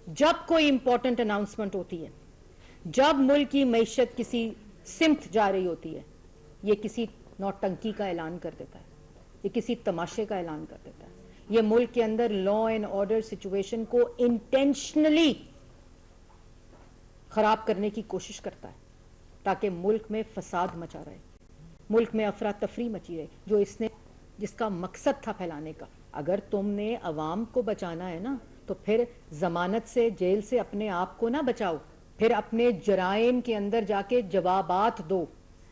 جب کوئی important announcement ہوتی ہے، جب ملک کی معیشت کسی سمت جا رہی ہوتی ہے، یہ کسی نوٹنکی کا اعلان کر دیتا ہے، یہ کسی تماشے کا اعلان کر دیتا ہے، یہ ملک کے اندر لا اینڈ آرڈر سچویشن کو انٹینشنلی خراب کرنے کی کوشش کرتا ہے تاکہ ملک میں فساد مچا رہے، ملک میں افراتفری مچی رہے، جس کا مقصد تھا پھیلانے کا۔ اگر تم نے عوام کو بچانا ہے نا تو پھر ضمانت سے، جیل سے اپنے آپ کو نہ بچاؤ، پھر اپنے جرائم کے اندر جا کے جوابات دو۔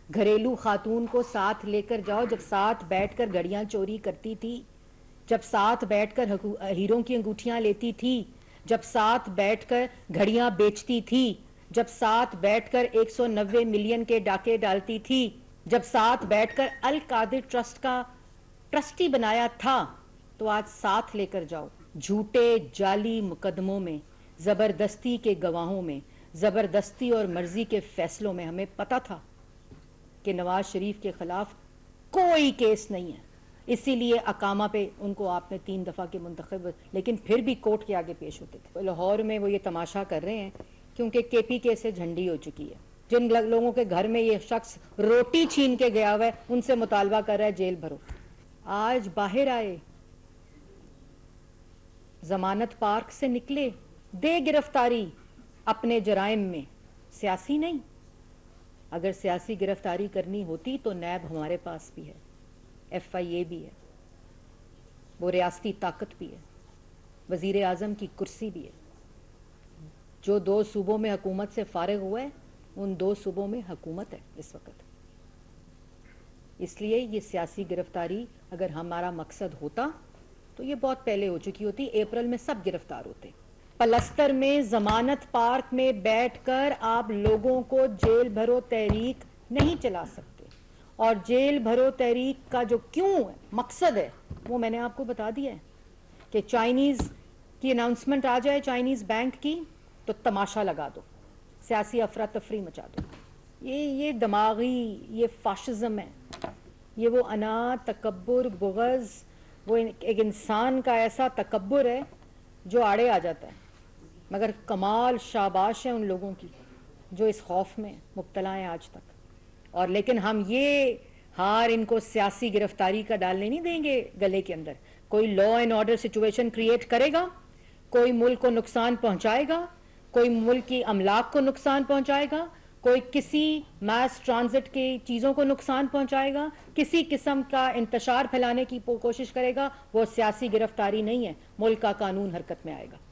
گھریلو خاتون کو ساتھ لے کر جاؤ جب ساتھ بیٹھ کر گھڑیاں چوری کرتی تھی، جب ساتھ بیٹھ کر ہیروں کی انگوٹھیاں لیتی تھی، جب ساتھ بیٹھ کر گھڑیاں بیچتی تھی، جب ساتھ بیٹھ کر 190 ملین کے ڈاکے ڈالتی تھی، جب ساتھ بیٹھ کر القادر ٹرسٹ کا ٹرسٹی بنایا تھا، تو آج ساتھ لے کر جاؤ۔ جھوٹے جعلی مقدموں میں، زبردستی کے گواہوں میں، زبردستی اور مرضی کے فیصلوں میں ہمیں پتا تھا کہ نواز شریف کے خلاف کوئی کیس نہیں ہے، اسی لیے اقامہ پہ ان کو آپ نے 3 دفعہ کے منتخب، لیکن پھر بھی کورٹ کے آگے پیش ہوتے تھے۔ لاہور میں وہ یہ تماشا کر رہے ہیں کیونکہ کے پی کے سے جھنڈی ہو چکی ہے۔ جن لوگوں کے گھر میں یہ شخص روٹی چھین کے گیا ہوا ہے ان سے مطالبہ کر رہا ہے جیل بھرو۔ آج باہر آئے، ضمانت پارک سے نکلے، دے گرفتاری اپنے جرائم میں، سیاسی نہیں۔ اگر سیاسی گرفتاری کرنی ہوتی تو نیب ہمارے پاس بھی ہے، ایف آئی اے بھی ہے، وہ ریاستی طاقت بھی ہے، وزیر اعظم کی کرسی بھی ہے۔ جو 2 صوبوں میں حکومت سے فارغ ہوا ہے ان 2 صوبوں میں حکومت ہے اس وقت۔ اس لیے یہ سیاسی گرفتاری اگر ہمارا مقصد ہوتا تو یہ بہت پہلے ہو چکی ہوتی، اپریل میں سب گرفتار ہوتے۔ پلستر میں ضمانت پارک میں بیٹھ کر آپ لوگوں کو جیل بھرو تحریک نہیں چلا سکتے، اور جیل بھرو تحریک کا جو کیوں مقصد ہے وہ میں نے آپ کو بتا دیا ہے کہ چائنیز کی اناؤنسمنٹ آ جائے، چائنیز بینک کی، تو تماشا لگا دو، سیاسی افراتفری مچا دو۔ یہ دماغی، یہ فاشزم ہے، یہ وہ انا، تکبر، بغض، وہ ایک انسان کا ایسا تکبر ہے جو آڑے آ جاتا ہے۔ مگر کمال شاباش ہے ان لوگوں کی جو اس خوف میں مبتلا ہیں آج تک۔ اور لیکن ہم یہ ہار ان کو سیاسی گرفتاری کا ڈالنے نہیں دیں گے گلے کے اندر۔ کوئی law and order situation create کرے گا، کوئی ملک کو نقصان پہنچائے گا، کوئی ملک کی املاک کو نقصان پہنچائے گا، کوئی کسی میس ٹرانزٹ کی چیزوں کو نقصان پہنچائے گا، کسی قسم کا انتشار پھیلانے کی کوشش کرے گا، وہ سیاسی گرفتاری نہیں ہے، ملک کا قانون حرکت میں آئے گا۔